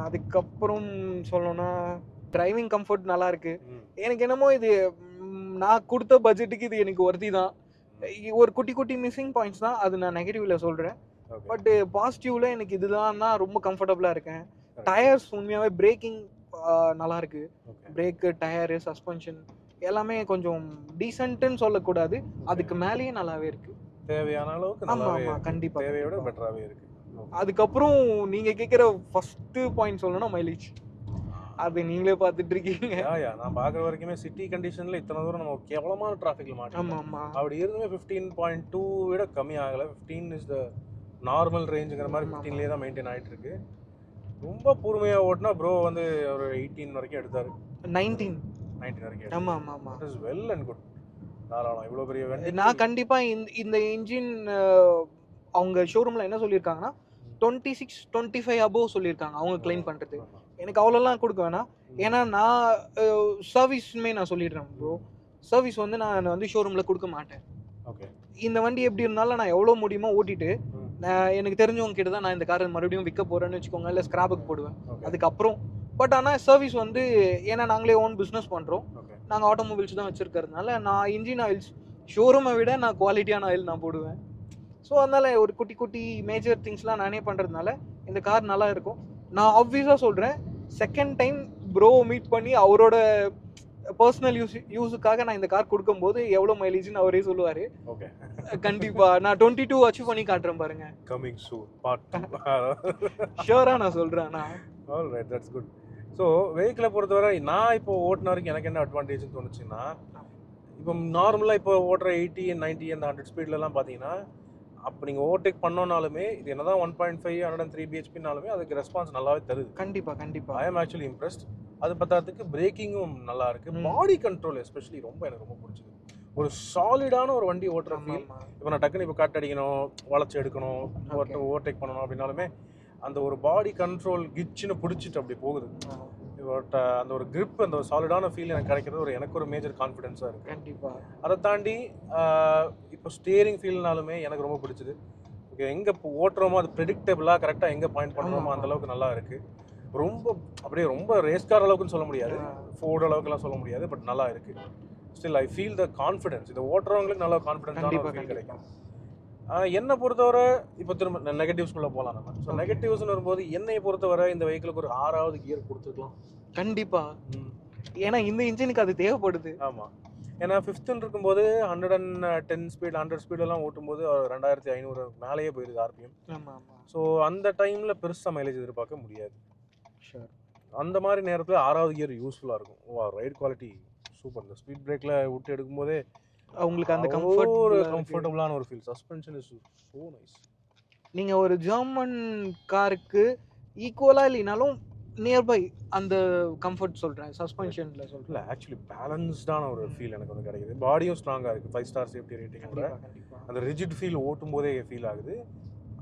அதுக்கப்புறம் சொல்லணும்னா டிரைவிங் கம்ஃபர்ட் நல்லா இருக்கு. எனக்கு என்னமோ இது நான் கொடுத்த பட்ஜெட்டுக்கு இது எனக்கு ஒர்த்தி தான். ஒரு குட்டி குட்டி மிஸ்ஸிங் பாயிண்ட்ஸ் தான், அது நான் நெகட்டிவ்ல சொல்கிறேன். பட் பாசிட்டிவ்ல எனக்கு இதுதான் தான் ரொம்ப கம்ஃபர்டபுளாக இருக்கேன். டயர்ஸ் உண்மையாகவே பிரேக்கிங் நல்லா இருக்கு. பிரேக்கு, டயரு, சஸ்பென்ஷன் எல்லாமே கொஞ்சம் டீசென்ட்னு சொல்லக்கூடாது, அதுக்கு மேலேயே நல்லாவே இருக்கு. தேவையான அளவுக்கு. ஆமாம், கண்டிப்பாக தேவையோட பெட்டராகவே இருக்கு. அதுக்கப்புறம் நீங்கள் கேட்குற ஃபஸ்ட்டு பாயிண்ட் சொல்லணும்னா மைலேஜ். அது நீங்களே பார்த்துட்டு இருக்கீங்க. நான் பார்க்குற வரைக்குமே சிட்டி கண்டிஷனில் இத்தனை தூரம் நம்ம கேவலமான டிராஃபிக்கில் மாட்டோம். ஆமாம், அப்படி இருந்துமே 15.2 விட கம்மி ஆகலை. 15 இஸ் த நார்மல் ரேஞ்சுங்கிற மாதிரி 15லேயே தான் மெயின்டைன் ஆகிட்டு இருக்கு. ரொம்ப பொறுமையாக ஓட்டினா ப்ரோ வந்து ஒரு 18 வரைக்கும் எடுத்தார். 19 வரைக்கும். ஆமாம். It is well and good. தாராளம் இவ்வளோ பெரிய வண்டி நான் கண்டிப்பா இந்த இன்ஜின் அவங்க ஷோரூம்ல என்ன சொல்லியிருக்காங்கன்னா 26-25 அபோவ் சொல்லியிருக்காங்க அவங்க கிளைம் பண்றது. எனக்கு அவ்வளோலாம் கொடுக்க வேணாம். ஏன்னா நான் சர்வீஸுமே நான் சொல்லிடுறேன் ப்ரோ. சர்வீஸ் வந்து நான் வந்து ஷோரூமில் கொடுக்க மாட்டேன். ஓகே. இந்த வண்டி எப்படி இருந்தாலும் நான் எவ்வளோ முடியுமோ ஓட்டிட்டு எனக்கு தெரிஞ்சவங்க கிட்ட தான் நான் இந்த காரை மறுபடியும் விற்க போகிறேன்னு வச்சுக்கோங்க, இல்லை ஸ்கிராப்புக்கு போடுவேன் அதுக்கப்புறம். பட் ஆனால் சர்வீஸ் வந்து ஏன்னா நாங்களே ஓன் பிஸ்னஸ் பண்ணுறோம், நாங்கள் ஆட்டோமொபைல்ஸ் தான் வச்சுருக்கிறதுனால நான் இன்ஜின் ஆயில்ஸ் ஷோரூமை விட நான் குவாலிட்டியான ஆயில் நான் போடுவேன். ஸோ அதனால் ஒரு குட்டி குட்டி மேஜர் திங்ஸ்லாம் நானே பண்ணுறதுனால இந்த கார் நல்லா இருக்கும். நான் ஆப்வியஸாக சொல்கிறேன், செகண்ட் டைம் ப்ரோ மீட் பண்ணி அவரோட பர்சனல் யூஸுக்காக நான் இந்த கார் கொடுக்கும்போது எவ்வளோ மைலேஜ்னு அவரே சொல்லுவார். ஓகே. கண்டிப்பாக நான் 22 அச்சீவ் பண்ணி காட்டுறேன் பாருங்க. Coming soon part 2. ஷூராக நான் சொல்கிறேன். நான் all right, that's good. So வெஹிக்கிளை பொறுத்தவரை நான் இப்போ ஓட்டின வரைக்கும் எனக்கு என்ன அட்வான்டேஜ்னு தோணுச்சுன்னா, இப்போ நார்மலாக இப்போ ஓட்டுற 80 90 அந்த 100 ஸ்பீட்லலாம் பார்த்தீங்கன்னா அப்போ நீங்கள் ஓவர்டேக் பண்ணோனாலுமே இது என்ன தான் 1.5 103 பிஹெச்பினாலுமே அதுக்கு ரெஸ்பான்ஸ் நல்லாவே தருது. கண்டிப்பாக ஐ எம் ஆக்சுவலி இம்ப்ரெஸ்ட். அது பத்தாததுக்கு பிரேக்கிங்கும் நல்லா இருக்கு. பாடி கண்ட்ரோல் எஸ்பெஷலி எனக்கு ரொம்ப பிடிச்சது. ஒரு சாலிடான ஒரு வண்டி ஓட்டுற ஃபீல். இப்போ நான் டக்குன்னு இப்போ கட் அடிக்கணும், வளைச்சி எடுக்கணும், ஓவர்டேக் பண்ணணும் அப்படின்னாலுமே அந்த ஒரு பாடி கண்ட்ரோல் கிச்சுன்னு பிடிச்சிட்டு அப்படி போகுது. அந்த ஒரு கிரிப், அந்த ஒரு சாலிடான ஃபீல் எனக்கு கிடைக்கிறது எனக்கு ஒரு மேஜர் கான்ஃபிடென்ஸாக இருக்குது. கண்டிப்பாக. அதை தாண்டி இப்போ ஸ்டியரிங் ஃபீல்னாலுமே எனக்கு ரொம்ப பிடிச்சது. ஓகே, எங்கே இப்போ ஓட்டுறோமோ அது ப்ரெடிக்டபிளாக கரெக்டாக எங்கே பாயிண்ட் பண்ணுறோமோ அந்தளவுக்கு நல்லா இருக்குது. ரொம்ப அப்படியே ரொம்ப ரேஸ் கார் அளவுக்குன்னு சொல்ல முடியாது, ஃபோர்டு அளவுக்குலாம் சொல்ல முடியாது, பட் நல்லா இருக்குது. Still I feel the confidence. இதை ஓட்டுறவங்களுக்கு நல்லா கான்ஃபிடென்ஸான ஃபீல் கிடைக்கும். என்னை பொறுத்தவரை இப்போ திரும்ப நெகட்டிவ்ஸ்குள்ளே போகலாம் நம்ம. ஸோ நெகட்டிவ்ஸ்னு வரும்போது என்னை பொறுத்தவரை இந்த வெஹிக்கிளுக்கு ஒரு 6வது கியர் கொடுத்துருக்கலாம். கண்டிப்பாக. ஏன்னா இந்த இன்ஜினுக்கு அது தேவைப்படுது. ஆமாம். ஏன்னா 5th இருக்கும்போது 110 ஸ்பீட் 100 ஸ்பீடெல்லாம் ஓட்டும்போது 2500 மேலேயே போயிருது ஆர்பிஎம். ஆமாம். ஸோ அந்த டைமில் பெருசாக மைலேஜ் எதிர்பார்க்க முடியாது. அந்த மாதிரி நேரத்தில் 6வது கியர் யூஸ்ஃபுல்லாக இருக்கும். Right quality super. இந்த ஸ்பீட் பிரேக்கில் விட்டு எடுக்கும்போதே அவங்களுக்கு அந்த கம்ஃபர்டபுளான ஒரு feel. Suspension is so nice. நீங்கள் ஒரு ஜெர்மன் காருக்கு ஈக்குவலாக இல்லைனாலும் நியர்பை அந்த கம்ஃபர்ட் சொல்கிறேன், சஸ்பென்ஷனில் சொல்கிறேன். இல்லை ஆக்சுவலி பேலன்ஸ்டான ஒரு ஃபீல் எனக்கு வந்து கிடைக்குது. பாடியும் ஸ்ட்ராங்காக இருக்குது. 5 ஸ்டார் சேஃப்டி ரேட்டிங்கோட அந்த ரிஜிட் ஃபீல் ஓட்டும் போதே ஃபீல் ஆகுது.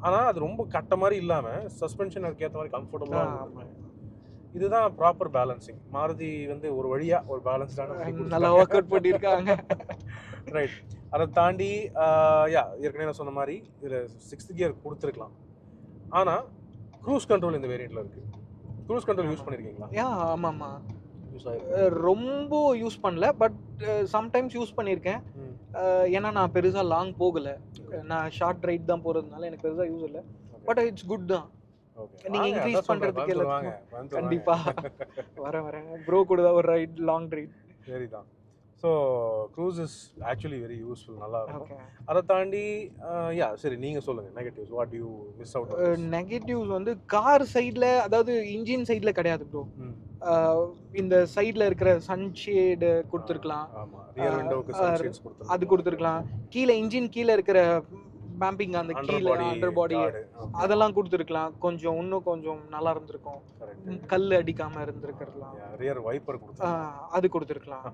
ஆனால் அது ரொம்ப கட்ட மாதிரி இல்லாமல் சஸ்பென்ஷன் அதுக்கு ஏற்ற மாதிரி கம்ஃபர்டபுளாக. இதுதான் ப்ராப்பர் பேலன்சிங். மாருதி வந்து ஒரு வழியாக ஒரு பேலன்ஸ்டான நல்லா ஒர்க் அவுட் பண்ணியிருக்காங்க. ரைட். அதை தாண்டி ஏற்கனவே நான் சொன்ன மாதிரி இதில் 6th கியர் கொடுத்துருக்கலாம். ஆனால் க்ரூஸ் கண்ட்ரோல் இந்த வேரியண்ட்டில் இருக்குது. க்ரூஸ் கண்ட்ரோல் யூஸ் பண்ணியிருக்கீங்களா? ஆமாம்மா. ரொம்ப யூஸ் பண்ணல, பட் சம்டைம்ஸ் யூஸ் பண்ணியிருக்கேன். ஏன்னா நான் பெருசாக லாங் போகலை, நான் ஷார்ட் ரைட் தான் போகிறதுனால எனக்கு பெருசாக யூஸ் இல்லை. பட் இட்ஸ் குட் தான். நீங்கள் இன்க்ரீஸ் பண்ணுறதுக்கு எல்லாம் கண்டிப்பாக வரேன் ப்ரோ கூட தான் ஒரு ரைட், லாங் ரைட். சரிதான். So cruise is actually very useful, நல்லா இருக்கும். அதை தாண்டி சரி நீங்கள் சொல்லுங்கள் negatives. What you miss out? Negatives வந்து கார் சைடில், அதாவது இன்ஜின் சைடில் கிடையாது ப்ரோ. இந்த சைடில் இருக்கிற சன்ஷேடு கொடுத்துருக்கலாம், அது கொடுத்துருக்கலாம். கீழே இன்ஜின் கீழே இருக்கிற பேம்பிங், அந்த கீழே அண்டர் பாடி அதெல்லாம் கொடுத்துருக்கலாம். இன்னும் கொஞ்சம் நல்லா இருந்திருக்கும். கல் அடிக்காம இருந்திருக்கலாம். ரியர் வைப்பர் அது கொடுத்துருக்கலாம்.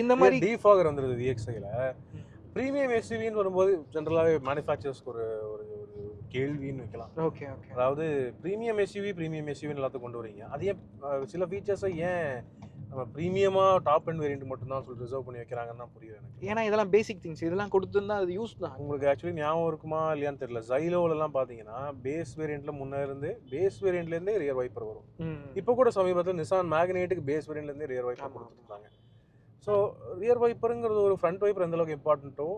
இந்த மாதிரி டிஃபாகர் வந்துருது VXIல. பிரீமியம் எஸ்யூவின்னு வரும்போது ஜென்ரலாகவே மேனுஃபேக்சரர்ஸ்க்கு ஒரு கேள்வின்னு வைக்கலாம். ஓகே. அதாவது பிரீமியம் எஸ்யூவின்னு எல்லாத்தையும் கொண்டு வரீங்க, அதே சில ஃபீச்சர்ஸை ஏன் நம்ம ப்ரீமியமாக டாப் அண்ட் வேரியண்ட் மட்டும்தான் சொல்லி ரிசர்வ் பண்ணி வைக்கிறாங்கன்னு தான் புரியுது எனக்கு. ஏன்னா இதெல்லாம் பேசிக் திங்ஸ், இதெல்லாம் கொடுத்துருந்தா அது யூஸ் தான். உங்களுக்கு ஆக்சுவலி ஞாபகம் இருக்குமா இல்லையான்னு தெரியல, ஜைலோவிலலாம் பார்த்தீங்கன்னா பேஸ் வேரியண்ட்லேருந்தே ரியர் வைப்பர் வரும். இப்போ கூட சமீபத்தில் நிசான் மேக்னேட்டுக்கு பேஸ் வேரியண்ட்லேருந்தே ரியர் வைப்பர் கொடுத்துருக்காங்க. ஸோ ரியர் வைப்பருங்கிறது ஒரு ஃப்ரண்ட் வைப்பர் எந்த அளவுக்கு இம்பார்ட்டண்ட்டோ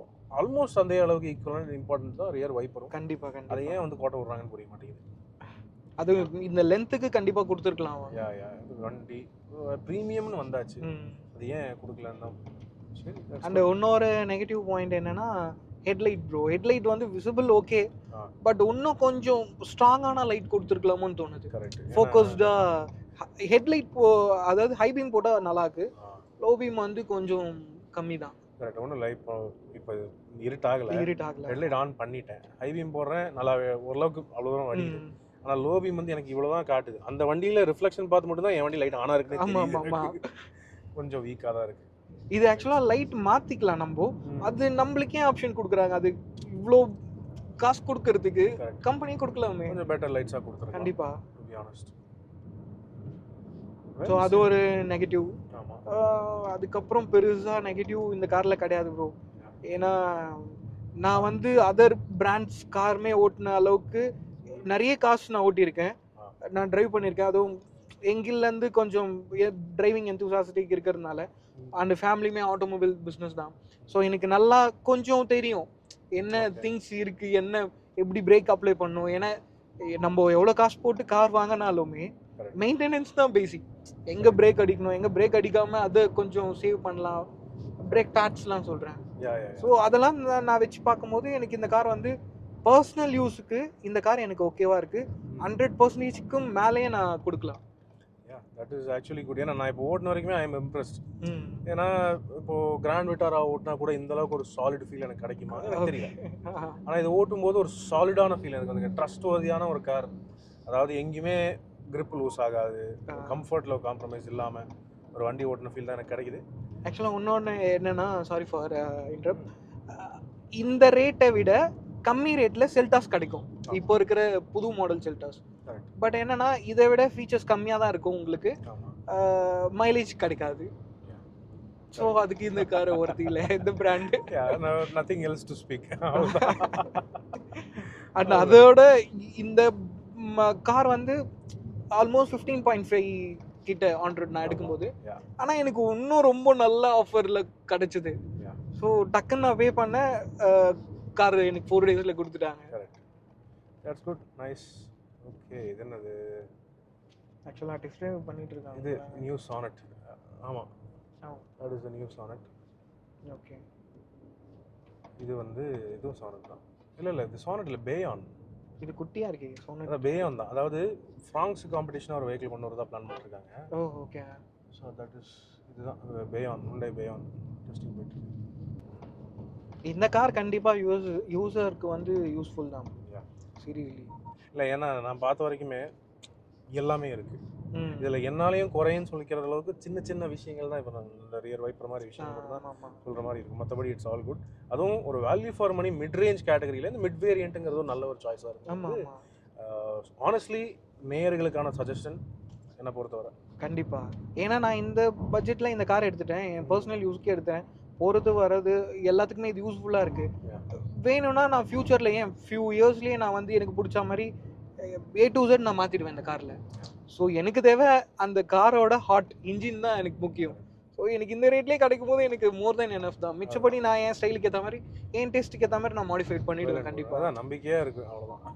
ஆல்மோஸ்ட் அந்த அளவுக்கு ஈக்குவலான இம்பார்ட்டன்ட் தான் ரியர் வைப்பரும். கண்டிப்பாக. அதை ஏன் வந்து கோட்டை விடுறாங்கன்னு புரிய மாட்டேங்குது. அது இந்த லென்த்துக்கு கண்டிப்பாக கொடுத்துருக்கலாம். வண்டி ப்ரீமியம்னு வந்தாச்சு, அது ஏன் கொடுக்கலன்னு தான். சரி. அண்ட் இன்னொரு நெகட்டிவ் பாயிண்ட் என்னன்னா ஹெட்லைட் ப்ரோ. ஹெட்லைட் வந்து விசிபிள் ஓகே, பட் இன்னும் கொஞ்சம் ஸ்ட்ராங்கான லைட் கொடுத்துருக்கலாமோன்னு தோணுது. ஃபோக்கஸ்டா ஹெட்லைட் அதாவது ஹை பீம் போட்டால் நல்லா இருக்கு, லோ பீம் வந்து கொஞ்சம் கம்மி தான். கரெக்ட். ஒன்றும் லைட் இப்போ இருட்டாகலை, ஹெட்லைட் ஆன் பண்ணிட்டேன், ஹை பீம் போடுறேன், நல்லா ஓரளவுக்கு அவ்வளோ தூரம் வடிக்குது. ஆனால் லோ பீம் வந்து எனக்கு இவ்வளோ தான் காட்டுது. அந்த வண்டியில் ரிஃப்ளெக்ஷன் பார்த்து மட்டும் தான் என் வண்டி லைட் ஆனாக இருக்குன்னு. கொஞ்சம் வீக்காக தான் இருக்குது. இது ஆக்சுவலாக லைட் மாற்றிக்கலாம் நம்ம. அது நம்மளுக்கே ஆப்ஷன் கொடுக்குறாங்க. அது இவ்வளோ காசு கொடுக்கறதுக்கு Correct. கம்பெனி கொடுக்கலாமே. கொஞ்சம் பெட்டர் லைட்ஸாக கொடுத்துருக்கோம் கண்டிப்பா. To be honest. ஸோ அது ஒரு நெகட்டிவ். ஆமாம். அதுக்கப்புறம் பெருசாக நெகட்டிவ் இந்த காரில் கிடையாது ப்ரோ. ஏன்னா நான் வந்து அதர் பிராண்ட்ஸ் காருமே ஓட்டின அளவுக்கு நிறைய காசு நான் ஓட்டியிருக்கேன். நான் டிரைவ் பண்ணியிருக்கேன். அதுவும் எங்கிலேருந்து கொஞ்சம் டிரைவிங் எந்தூசாசிட்டிக் இருக்கிறதுனால அண்ட் ஃபேமிலியுமே ஆட்டோமொபைல் பிஸ்னஸ் தான். ஸோ எனக்கு நல்லா கொஞ்சம் தெரியும் என்ன திங்ஸ் இருக்குது, என்ன எப்படி பிரேக் அப்ளை பண்ணும். ஏன்னா நம்ம எவ்வளோ காசு போட்டு கார் வாங்கினாலுமே மெயின்டெனன்ஸ் தான் பேசிக். எங்கே பிரேக் அடிக்கணும், எங்கே பிரேக் அடிக்காமல் அதை கொஞ்சம் சேவ் பண்ணலாம், பிரேக் பேட்ஸ்லாம் சொல்கிறேன். ஸோ அதெல்லாம் நான் வச்சு பார்க்கும்போது எனக்கு இந்த கார் வந்து பர்சனல் யூஸுக்கு இந்த கார் எனக்கு ஓகேவாக இருக்குது. 100%க்கும் மேலேயே நான் கொடுக்கலாம். That is actually good. ஏன்னா நான் இப்போ ஓட்டின வரைக்குமே ஐ எம் இம்ப்ரெஸ்ட். ஏன்னா இப்போ கிராண்ட் விட்டாரா ஓட்டினா கூட இந்த அளவுக்கு ஒரு சாலிட் ஃபீல் எனக்கு கிடைக்குமா எனக்கு தெரியல. ஆனால் இது ஓட்டும் போது ஒரு சாலிடான ஃபீல் எனக்கு வந்து ட்ரஸ்ட் வர்தியான ஒரு கார். அதாவது எங்கேயுமே grip லூஸ் ஆகாது, கம்ஃபர்ட்டில் காம்ப்ரமைஸ் இல்லாமல் ஒரு வண்டி ஓட்டின ஃபீல் தான் எனக்கு கிடைக்குது. ஆக்சுவலாக இன்னொன்று என்னென்னா, சாரி ஃபார் இன்டரப்ட், இந்த ரேட்டை விட கம்மி ரேட்டில் செல்டாஸ் கிடைக்கும் இப்போ இருக்கிற புது மாடல் செல்டாஸ். பட் என்னன்னா இதை விட ஃபீச்சர்ஸ் கம்மியாக தான் இருக்கும் உங்களுக்கு, மைலேஜ் கிடைக்காது. ஸோ அதுக்கு இந்த கார் ஒர்த்தி இல்லை, இந்த brand. Nothing else to speak. And அதோட இந்த கார் வந்து ஆல்மோஸ்ட் 15.5 கிட்ட ஆன்ரோட் நான் எடுக்கும்போது. ஆனால் எனக்கு இன்னும் ரொம்ப நல்ல ஆஃபரில் கிடச்சிது. ஸோ டக்குன்னு நான் பே பண்ண கார் எனக்கு 4 daysல கொடுத்துட்டாங்க. That's good, nice. ஓகே, இது என்னது? ஆக்சுவலாக டெஸ்ட் ட்ரைவ் பண்ணிட்டு இருக்காங்க. இது நியூ சானட். ஆமாம், that is the new sonnet. Okay, இது வந்து இதுவும் சானட் தான். இல்லை இது சானட் இல்லை, பேயான். இது குட்டியாக இருக்கு சானட். பேயான் தான். அதாவது ஃப்ராங்ஸ் காம்படிஷனாக ஒரு வெஹிக்கிள் கொண்டு வரதா பிளான் பண்ணிருக்காங்க. ஓ ஓகே. ஸோ தட் இஸ் இதுதான் பேயான், ஹுண்டாய் பேயான் டெஸ்டிங் போயிட்டு. இந்த கார் கண்டிப்பாக யூசருக்கு வந்து யூஸ்ஃபுல் தான். சீரியஸ்லி. இல்லை, ஏன்னா நான் பார்த்த வரைக்குமே எல்லாமே இருக்குது இதில். என்னாலையும் குறைன்னு சொல்லிக்கிற அளவுக்கு சின்ன சின்ன விஷயங்கள் தான் இப்போ நான் இந்த ரியர் வைப்பர் மாதிரி விஷயங்கள் தான் சொல்கிற மாதிரி இருக்கும். மற்றபடி இட்ஸ் ஆல் குட். அதுவும் ஒரு value for money mid range கேட்டகரியில் இந்த மிட் வேரியண்ட்டுங்கிறது ஒரு நல்ல ஒரு சாய்ஸாக இருக்கும். ஆனஸ்ட்லி நேயர்களுக்கான சஜஷன் என்னை பொறுத்தவரை கண்டிப்பாக. ஏன்னா நான் இந்த பட்ஜெட்டில் இந்த கார் எடுத்துட்டேன், என் பர்சனல் யூஸ்க்கே எடுத்தேன். போகிறது வர்றது எல்லாத்துக்குமே இது யூஸ்ஃபுல்லாக இருக்குது. வேணும்னா நான் ஃப்யூச்சரில் ஏன் ஃபியூ இயர்ஸ்லேயே நான் வந்து எனக்கு பிடிச்ச மாதிரி A to Z நான் மாற்றிடுவேன் இந்த காரில். ஸோ எனக்கு தேவை அந்த காரோட ஹாட் இன்ஜின் தான் எனக்கு முக்கியம். ஸோ எனக்கு இந்த ரேட்லேயே கிடைக்கும் போது எனக்கு மோர் தென் எனஃப் தான். மிச்சப்படி நான் என் ஸ்டைலுக்கு ஏற்ற மாதிரி, என் டேஸ்ட்டுக்கு ஏற்ற மாதிரி நான் மாடிஃபைட் பண்ணிவிடுவேன் கண்டிப்பாக. தான் நம்பிக்கையாக இருக்குது, அவ்வளோதான்.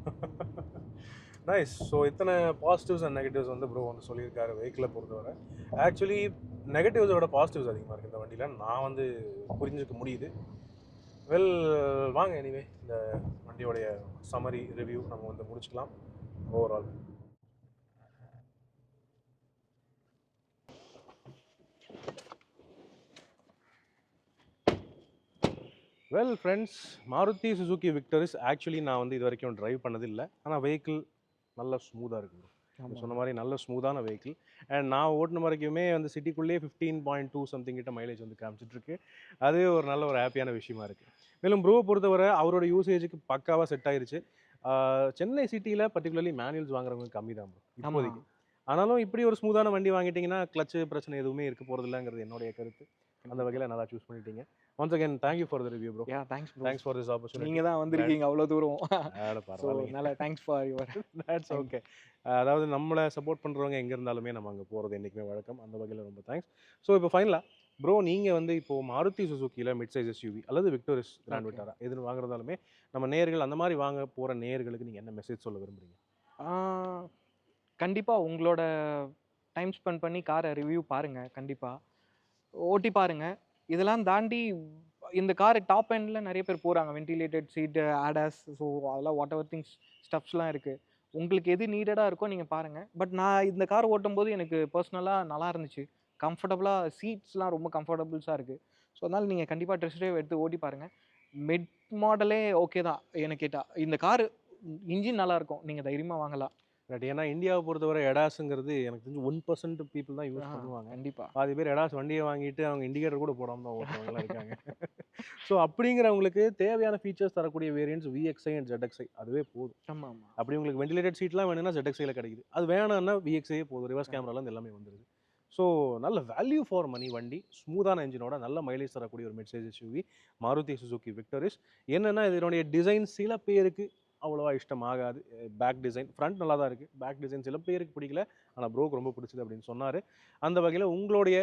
நைஸ். ஸோ இத்தனை பாசிட்டிவ்ஸ் அண்ட் நெகட்டிவ்ஸ் வந்து ப்ரோ வந்து சொல்லியிருக்காரு வெஹிக்கிளை பொறுத்தவரை. ஆக்சுவலி நெகட்டிவ்ஸை விட பாசிட்டிவ்ஸ் அதிகமாக இருக்குது இந்த வண்டியில், நான் வந்து புரிஞ்சுக்க முடியுது. வெல், வாங்க எனிவே இந்த வண்டியோடைய சம்மரி ரிவ்யூ நம்ம வந்து முடிச்சுக்கலாம். Overall well friends, Maruti Suzuki victories actually நான் வந்து இது வரைக்கும் ட்ரைவ் பண்ணதில்லை. ஆனால் வெஹிக்கிள் நல்லா ஸ்மூத்தாக இருக்குது. சொன்ன மாதிரி நல்ல ஸ்மூத்தான வெஹிக்கிள். அண்ட் நான் ஓட்டின வரைக்குமே வந்து சிட்டிக்குள்ளேயே 15.2 சம்திங் கிட்ட மைலேஜ் வந்து காமிச்சிட்ருக்கு. அதுவே ஒரு நல்ல ஒரு ஹாப்பியான விஷயமா இருக்குது. மேலும் ப்ரோவை பொறுத்தவரை அவரோட யூசேஜுக்கு பக்காவாக செட் ஆயிருச்சு. சென்னை சிட்டியில் பர்டிகுலர்லி மேனுவல்ஸ் வாங்குறவங்க கம்மி தான் ப்ரோ இப்போதைக்கு. ஆனாலும் இப்படி ஒரு ஸ்மூத்தான வண்டி வாங்கிட்டீங்கன்னா கிளச்சு பிரச்சனை எதுவுமே இருக்க போகிறதில்லைங்கிறது என்னுடைய கருத்து. அந்த வகையில் நல்லா சூஸ் பண்ணிட்டீங்க. Once again thank you for the review bro. Thanks for this opportunity. நீங்கள் தான் வந்திருக்கீங்க அவ்வளோ தூரம். பரவாயில்ல, thanks for your that's okay. அதாவது நம்மளை சப்போர்ட் பண்ணுறவங்க எங்கே இருந்தாலுமே நம்ம அங்கே போகிறது என்றைக்குமே வழக்கம். அந்த வகையில் ரொம்ப தேங்க்ஸ். ஸோ இப்போ ஃபைனலாக ப்ரோ, நீங்கள் வந்து இப்போது மாருதி சுசுக்கியில் மிட் சைஸ் எஸ்யூவி அல்லது விக்டோரிஸ் கிராண்ட் விட்டாரா எதுன்னு வாங்குறதாலுமே நம்ம நேர்கள் அந்த மாதிரி வாங்க போகிற நேர்களுக்கு நீங்கள் என்ன மெசேஜ் சொல்ல விரும்புகிறீங்க? கண்டிப்பாக உங்களோட டைம் ஸ்பெண்ட் பண்ணி காரை ரிவ்யூ பாருங்கள், கண்டிப்பாக ஓட்டி பாருங்கள். இதெல்லாம் தாண்டி இந்த கார் டாப் எண்டில் நிறைய பேர் போகிறாங்க, வென்டிலேட்டட் சீட்டு, ஆடாஸ், ஸோ அதெல்லாம் வாட் எவர் திங்ஸ் ஸ்டப்ஸ்லாம் இருக்குது. உங்களுக்கு எது நீடடாக இருக்கோ நீங்கள் பாருங்கள். பட் நான் இந்த கார் ஓட்டும் போது எனக்கு பர்சனலாக நல்லா இருந்துச்சு, கம்ஃபர்டபுளாக, சீட்ஸ்லாம் ரொம்ப கம்ஃபர்டபுள்ஸாக இருக்குது. ஸோ அதனால் நீங்கள் கண்டிப்பாக டெஸ்ட் ட்ரைவ் எடுத்து ஓட்டி பாருங்கள். மிட் மாடலே ஓகே தான் எனக்கு கேட்டால். இந்த கார் இன்ஜின் நல்லாயிருக்கும், நீங்கள் தைரியமாக வாங்கலாம். பட் ஏன்னா இந்தியாவை பொறுத்தவரை எடாஸுங்கிறது எனக்கு தெரிஞ்சு 1% பீப்புள் தான் யூஸ் பண்ணுவாங்க. கண்டிப்பா. பாதி பேர் எடாஸ் வண்டியை வாங்கிட்டு அவங்க இண்டிகேட்டர் கூட போடாம தான் ஓட்டுறவங்கலாம் இருக்காங்க. ஸோ அப்படிங்கிறவங்களுக்கு தேவையான ஃபீச்சர்ஸ் தரக்கூடிய வேரியன்ட்ஸ் VXi அண்ட் ZXi அதுவே போதும். ஆமா ஆமா. அப்படி உங்களுக்கு வெண்டிலேட்டட் சீட்லாம் வேணும்னா ZXiல கிடைக்குது. அது வேணாம்னா VXi போதும். ரிவர்ஸ் கேமராலேருந்து எல்லாமே வந்துருது. ஸோ நல்ல வேல்யூ ஃபார் மணி வண்டி, ஸ்மூத்தான என்ஜினோட நல்ல மைலேஜ் தரக்கூடிய ஒரு midsize SUV Maruti Suzuki victories. என்னன்னா இதனுடைய டிசைன் சில பேருக்கு அவ்வளோவா இஷ்டம் ஆகாது. பேக் டிசைன் ஃப்ரண்ட் நல்லா தான் இருக்குது, பேக் டிசைன் சில பேருக்கு பிடிக்கல, ஆனால் ப்ரோக்கு ரொம்ப பிடிச்சது அப்படின்னு சொன்னார். அந்த வகையில் உங்களுடைய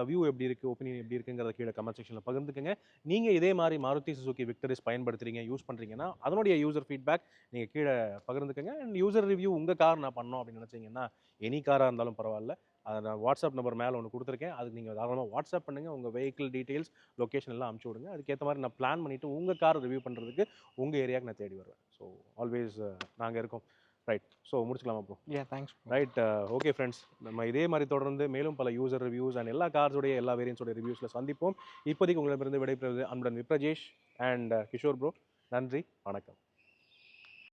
வியூ எப்படி இருக்குது, ஒப்பீனியன் எப்படி இருக்குங்கிறத கீழே கமெண்ட் செக்ஷனில் பகிர்ந்துக்குங்க. நீங்கள் இதே மாதிரி மாருதி சுசுகி விக்டரிஸ் பயன்படுத்துறீங்க, யூஸ் பண்ணுறீங்கன்னா அதனுடைய யூசர் ஃபீட்பேக் நீங்கள் கீழே பகிர்ந்துக்குங்க. அண்ட் யூசர் ரிவ்யூ உங்கள் கார் நான் பண்ணோம் அப்படின்னு நினச்சிங்கன்னா எனி காராக இருந்தாலும் பரவாயில்ல, அதை நான் வாட்ஸ்அப் நம்பர் மேலே ஒன்று கொடுத்துருக்கேன், அதுக்கு நீங்கள் தாராளமாக வாட்ஸ்அப் பண்ணுங்கள். உங்கள் வெஹிக்கிள் டீட்டெயில்ஸ், லொக்கேஷன் எல்லாம் அனுப்பிச்சி விடுங்க. அதுக்கேற்ற மாதிரி நான் பிளான் பண்ணிவிட்டு உங்கள் காரை ரிவ்யூ பண்ணுறதுக்கு உங்கள் ஏரியாவுக்கு நான் தேடி வருவேன். ஸோ ஆல்வேஸ் நாங்கள் இருக்கோம். ரைட், ஸோ முடிச்சுக்கலாமா bro? Thanks. Right, okay friends, நம்ம இதே மாதிரி தொடர்ந்து மேலும் பல யூசர் ரிவ்யூஸ் அண்ட் எல்லா கார்ஸோடைய எல்லா வேரியன்ஸோடைய ரிவ்யூஸில் சந்திப்போம். இப்போதைக்கு உங்களிடமிருந்து விடைபெறுவது அன்புடன் விப்ரஜேஷ் அண்ட் கிஷோர் ப்ரோ. நன்றி, வணக்கம்.